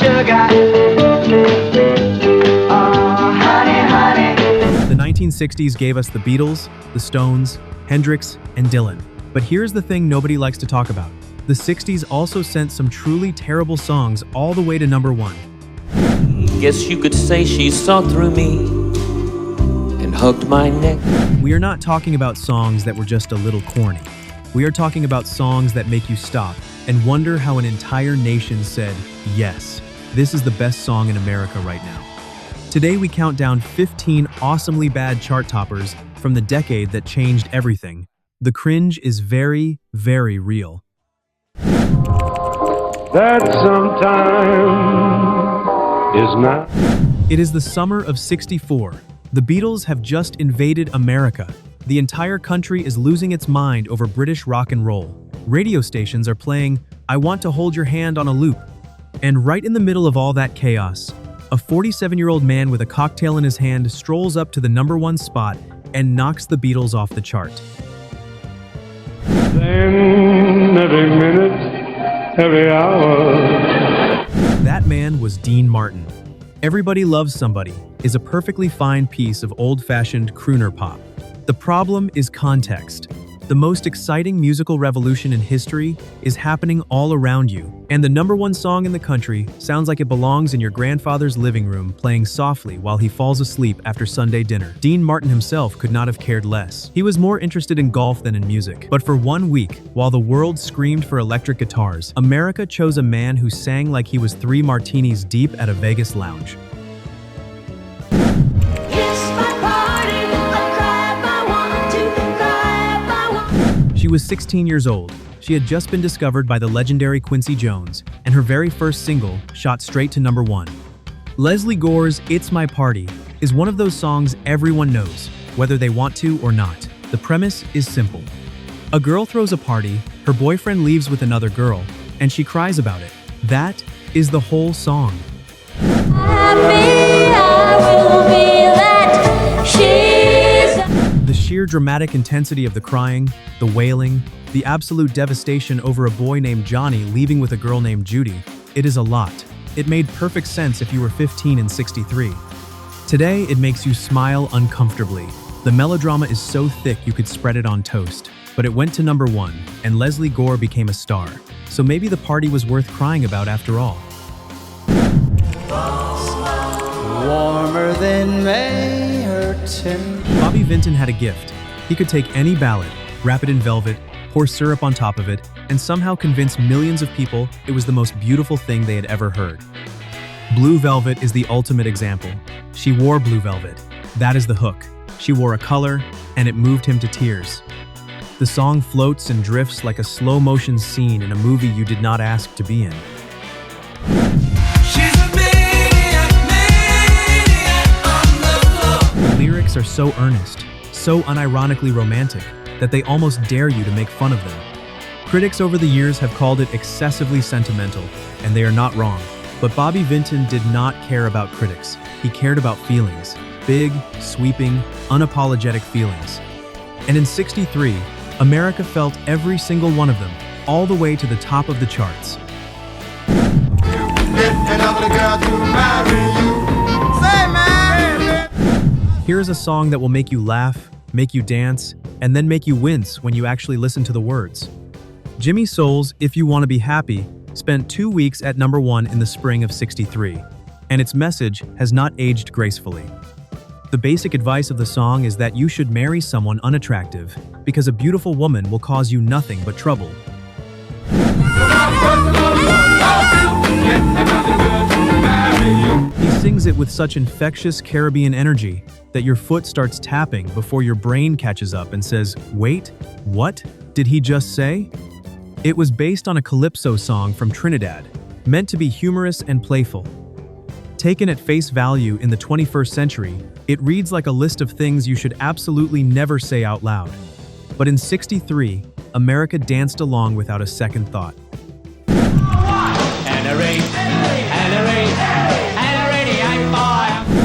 sugar. Oh, honey, honey. The 1960s gave us the Beatles, the Stones, Hendrix, and Dylan. But here's the thing nobody likes to talk about. The 60s also sent some truly terrible songs all the way to #1. Guess you could say she saw through me and hugged my neck. We are not talking about songs that were just a little corny. We are talking about songs that make you stop and wonder how an entire nation said, yes, this is the best song in America right now. Today we count down 15 awesomely bad chart toppers from the decade that changed everything. The cringe is very, very real. That sometime is not. It is the summer of '64. The Beatles have just invaded America. The entire country is losing its mind over British rock and roll. Radio stations are playing "I Want to Hold Your Hand" on a loop. And right in the middle of all that chaos, a 47-year-old man with a cocktail in his hand strolls up to the #1 spot and knocks the Beatles off the chart. Then every minute, every hour. That man was Dean Martin. Everybody Loves Somebody is a perfectly fine piece of old-fashioned crooner pop. The problem is context. The most exciting musical revolution in history is happening all around you, and the #1 song in the country sounds like it belongs in your grandfather's living room playing softly while he falls asleep after Sunday dinner. Dean Martin himself could not have cared less. He was more interested in golf than in music. But for 1 week, while the world screamed for electric guitars, America chose a man who sang like he was 3 martinis deep at a Vegas lounge. She was 16 years old. She had just been discovered by the legendary Quincy Jones, and her very first single shot straight to #1. Leslie Gore's "It's My Party" is one of those songs everyone knows, whether they want to or not. The premise is simple. A girl throws a party, her boyfriend leaves with another girl, and she cries about it. That is the whole song. The sheer dramatic intensity of the crying, the wailing, the absolute devastation over a boy named Johnny leaving with a girl named Judy, it is a lot. It made perfect sense if you were 15 in '63. Today, it makes you smile uncomfortably. The melodrama is so thick you could spread it on toast. But it went to #1, and Leslie Gore became a star. So maybe the party was worth crying about after all. Warmer than May, her tender. Bobby Vinton had a gift. He could take any ballad, wrap it in velvet, pour syrup on top of it, and somehow convince millions of people it was the most beautiful thing they had ever heard. Blue Velvet is the ultimate example. She wore blue velvet. That is the hook. She wore a color, and it moved him to tears. The song floats and drifts like a slow-motion scene in a movie you did not ask to be in. The lyrics are so earnest, so unironically romantic, that they almost dare you to make fun of them. Critics over the years have called it excessively sentimental, and they are not wrong. But Bobby Vinton did not care about critics. He cared about feelings. Big, sweeping, unapologetic feelings. And in '63, America felt every single one of them, all the way to the top of the charts. Here is a song that will make you laugh, make you dance, and then make you wince when you actually listen to the words. Jimmy Soul's "If You Want to Be Happy" spent 2 weeks at #1 in the spring of '63, and its message has not aged gracefully. The basic advice of the song is that you should marry someone unattractive, because a beautiful woman will cause you nothing but trouble. He sings it with such infectious Caribbean energy that your foot starts tapping before your brain catches up and says, "Wait, what did he just say?" It was based on a calypso song from Trinidad, meant to be humorous and playful. Taken at face value in the 21st century, it reads like a list of things you should absolutely never say out loud. But in '63, America danced along without a second thought.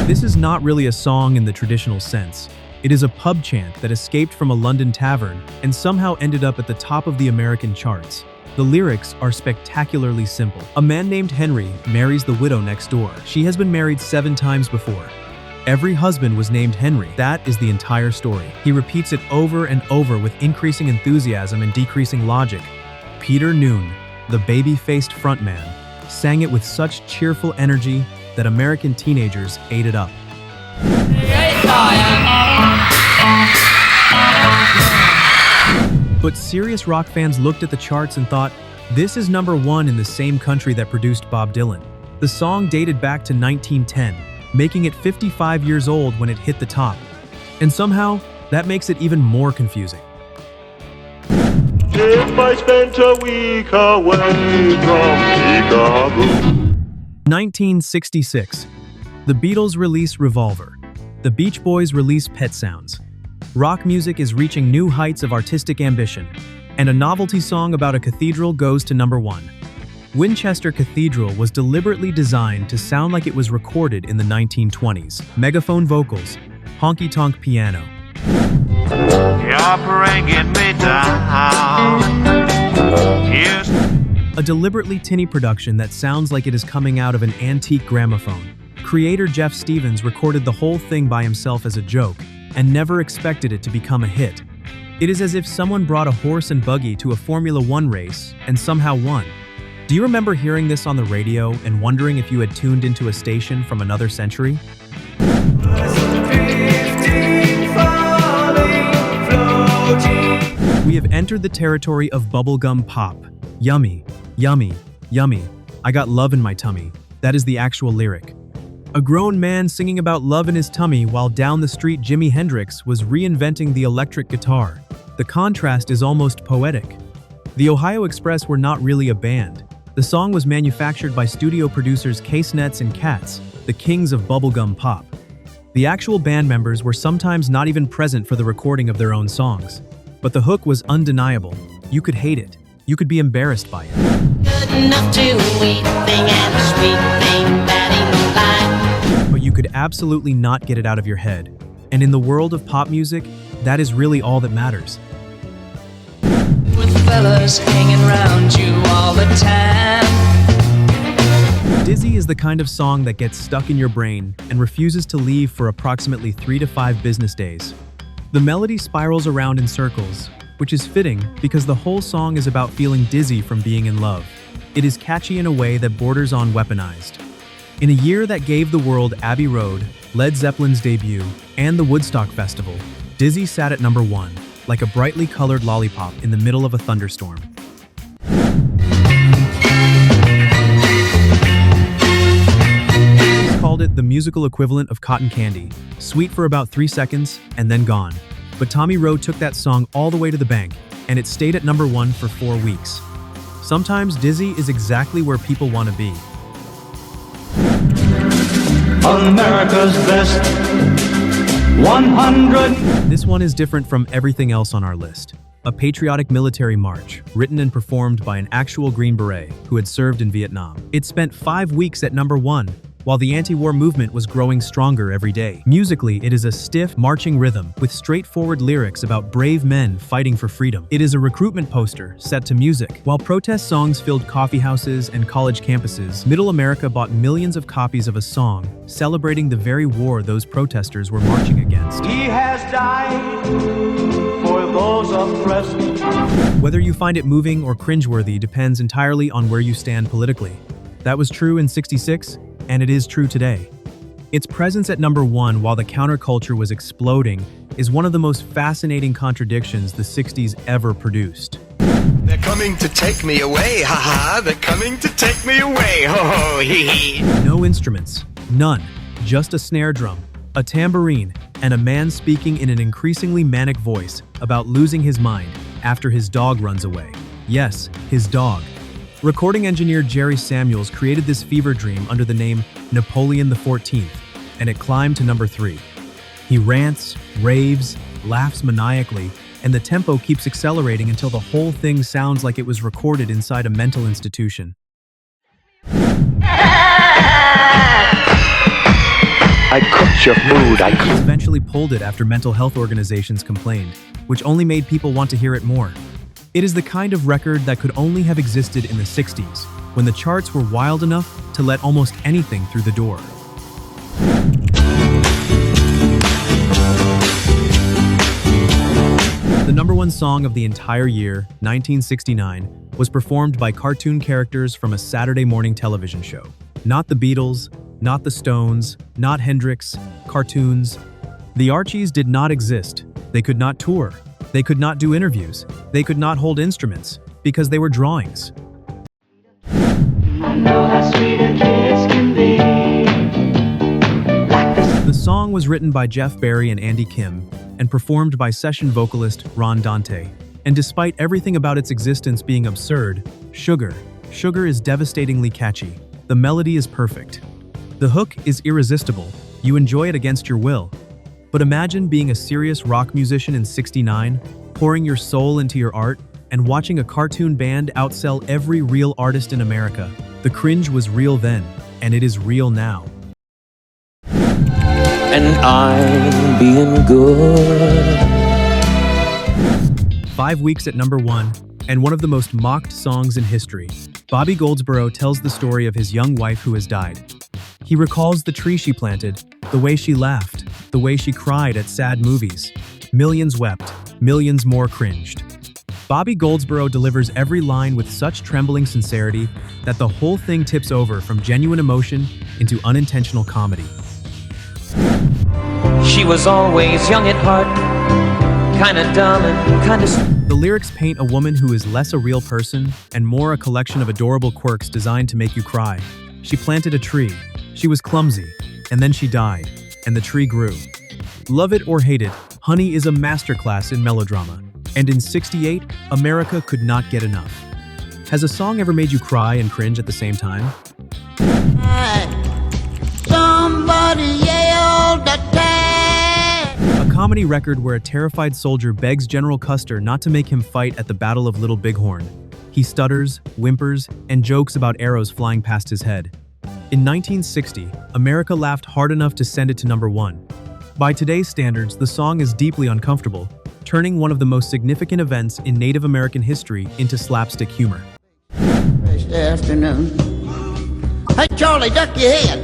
This is not really a song in the traditional sense. It is a pub chant that escaped from a London tavern and somehow ended up at the top of the American charts. The lyrics are spectacularly simple. A man named Henry marries the widow next door. She has been married 7 times before. Every husband was named Henry. That is the entire story. He repeats it over and over with increasing enthusiasm and decreasing logic. Peter Noone, the baby-faced frontman, sang it with such cheerful energy that American teenagers ate it up. But serious rock fans looked at the charts and thought, this is #1 in the same country that produced Bob Dylan. The song dated back to 1910, making it 55 years old when it hit the top. And somehow, that makes it even more confusing. If I spent a week away from Chicago. 1966. The Beatles release Revolver. The Beach Boys release Pet Sounds. Rock music is reaching new heights of artistic ambition, and a novelty song about a cathedral goes to #1. Winchester Cathedral was deliberately designed to sound like it was recorded in the 1920s. Megaphone vocals, honky-tonk piano. You're bringing me down. Here's A deliberately tinny production that sounds like it is coming out of an antique gramophone. Creator Jeff Stevens recorded the whole thing by himself as a joke, and never expected it to become a hit. It is as if someone brought a horse and buggy to a Formula One race and somehow won. Do you remember hearing this on the radio and wondering if you had tuned into a station from another century? We have entered the territory of bubblegum pop. Yummy, yummy, yummy. I got love in my tummy. That is the actual lyric. A grown man singing about love in his tummy while down the street Jimi Hendrix was reinventing the electric guitar. The contrast is almost poetic. The Ohio Express were not really a band. The song was manufactured by studio producers Case Nets and Cats, the kings of bubblegum pop. The actual band members were sometimes not even present for the recording of their own songs. But the hook was undeniable. You could hate it. You could be embarrassed by it. Good enough to eat thing and a sweet thing that ain't no lie. But you could absolutely not get it out of your head. And in the world of pop music, that is really all that matters. With fellas hanging around you all the time. Dizzy is the kind of song that gets stuck in your brain and refuses to leave for approximately 3 to 5 business days. The melody spirals around in circles, which is fitting because the whole song is about feeling dizzy from being in love. It is catchy in a way that borders on weaponized. In a year that gave the world Abbey Road, Led Zeppelin's debut, and the Woodstock Festival, Dizzy sat at #1, like a brightly colored lollipop in the middle of a thunderstorm. He called it the musical equivalent of cotton candy, sweet for about 3 seconds and then gone. But Tommy Roe took that song all the way to the bank, and it stayed at #1 for 4 weeks. Sometimes Dizzy is exactly where people want to be. America's Best 100. This one is different from everything else on our list. A patriotic military march, written and performed by an actual Green Beret who had served in Vietnam. It spent 5 weeks at #1, while the anti-war movement was growing stronger every day. Musically, it is a stiff, marching rhythm with straightforward lyrics about brave men fighting for freedom. It is a recruitment poster set to music. While protest songs filled coffeehouses and college campuses, Middle America bought millions of copies of a song celebrating the very war those protesters were marching against. He has died for those oppressed. Whether you find it moving or cringeworthy depends entirely on where you stand politically. That was true in '66, and it is true today. Its presence at #1 while the counterculture was exploding is one of the most fascinating contradictions the '60s ever produced. They're coming to take me away, haha, they're coming to take me away, ho ho, hee hee. No instruments, none, just a snare drum, a tambourine, and a man speaking in an increasingly manic voice about losing his mind after his dog runs away. Yes, his dog. Recording engineer Jerry Samuels created this fever dream under the name Napoleon XIV, and it climbed to #3. He rants, raves, laughs maniacally, and the tempo keeps accelerating until the whole thing sounds like it was recorded inside a mental institution. I cooked your food, He eventually pulled it after mental health organizations complained, which only made people want to hear it more. It is the kind of record that could only have existed in the 60s, when the charts were wild enough to let almost anything through the door. The #1 song of the entire year, 1969, was performed by cartoon characters from a Saturday morning television show. Not the Beatles, not the Stones, not Hendrix, cartoons. The Archies did not exist. They could not tour. They could not do interviews. They could not hold instruments, because they were drawings. I know how sweet a kiss can be. The song was written by Jeff Barry and Andy Kim, and performed by session vocalist Ron Dante. And despite everything about its existence being absurd, Sugar is devastatingly catchy. The melody is perfect. The hook is irresistible. You enjoy it against your will. But imagine being a serious rock musician in '69, pouring your soul into your art, and watching a cartoon band outsell every real artist in America. The cringe was real then, and it is real now. And I'm being good. 5 weeks at #1, and one of the most mocked songs in history. Bobby Goldsboro tells the story of his young wife who has died. He recalls the tree she planted, the way she laughed, the way she cried at sad movies. Millions wept, millions more cringed. Bobby Goldsboro delivers every line with such trembling sincerity that the whole thing tips over from genuine emotion into unintentional comedy. She was always young at heart, kinda dumb and kinda... The lyrics paint a woman who is less a real person and more a collection of adorable quirks designed to make you cry. She planted a tree. She was clumsy, and then she died, and the tree grew. Love it or hate it, Honey is a masterclass in melodrama. And in '68, America could not get enough. Has a song ever made you cry and cringe at the same time? Somebody yelled attack! A comedy record where a terrified soldier begs General Custer not to make him fight at the Battle of Little Bighorn. He stutters, whimpers, and jokes about arrows flying past his head. In 1960, America laughed hard enough to send it to #1. By today's standards, the song is deeply uncomfortable, turning one of the most significant events in Native American history into slapstick humor. This afternoon. Hey, Charlie, duck your head.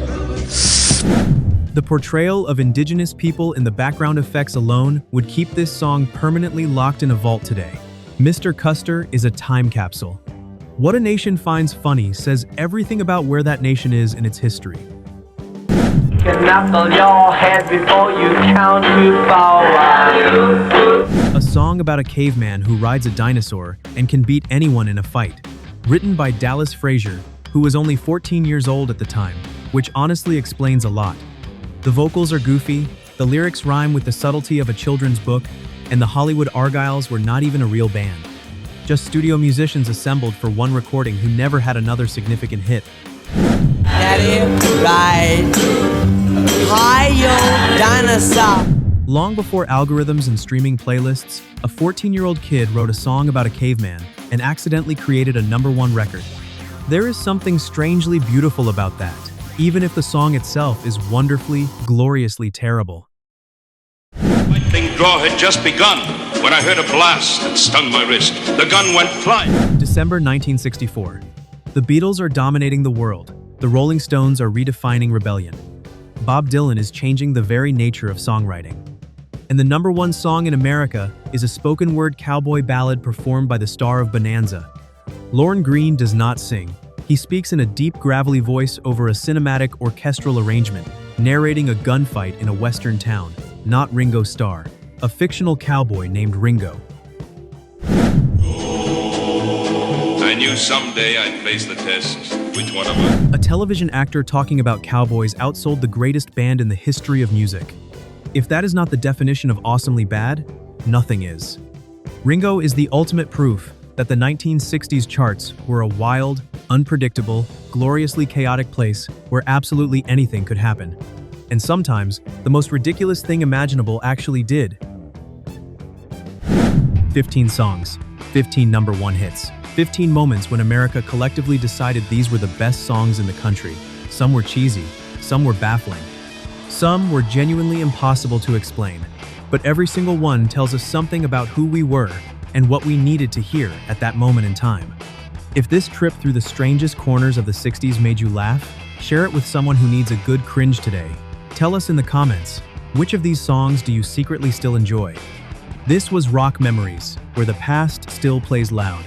The portrayal of indigenous people in the background effects alone would keep this song permanently locked in a vault today. Mr. Custer is a time capsule. What a Nation Finds Funny says everything about where that nation is in its history. Knuckle your head before you count to 4. A song about a caveman who rides a dinosaur and can beat anyone in a fight. Written by Dallas Frazier, who was only 14 years old at the time, which honestly explains a lot. The vocals are goofy, the lyrics rhyme with the subtlety of a children's book, and the Hollywood Argyles were not even a real band. Just studio musicians assembled for one recording who never had another significant hit. Daddy, ride high, yo, dinosaur. Long before algorithms and streaming playlists, a 14-year-old kid wrote a song about a caveman and accidentally created a #1 record. There is something strangely beautiful about that, even if the song itself is wonderfully, gloriously terrible. Lightning draw had just begun when I heard a blast that stung my wrist. The gun went flying. December 1964. The Beatles are dominating the world. The Rolling Stones are redefining rebellion. Bob Dylan is changing the very nature of songwriting. And the #1 song in America is a spoken-word cowboy ballad performed by the star of Bonanza. Lorne Greene does not sing. He speaks in a deep, gravelly voice over a cinematic orchestral arrangement, narrating a gunfight in a western town, not Ringo Starr, a fictional cowboy named Ringo. I knew someday I'd face the test. Which one am I? A television actor talking about cowboys outsold the greatest band in the history of music. If that is not the definition of awesomely bad, nothing is. Ringo is the ultimate proof that the 1960s charts were a wild, unpredictable, gloriously chaotic place where absolutely anything could happen. And sometimes, the most ridiculous thing imaginable actually did. 15 songs, 15 #1 hits, 15 moments when America collectively decided these were the best songs in the country. Some were cheesy, some were baffling. Some were genuinely impossible to explain. But every single one tells us something about who we were and what we needed to hear at that moment in time. If this trip through the strangest corners of the 60s made you laugh, share it with someone who needs a good cringe today. Tell us in the comments, which of these songs do you secretly still enjoy? This was Rock Memories, where the past still plays loud.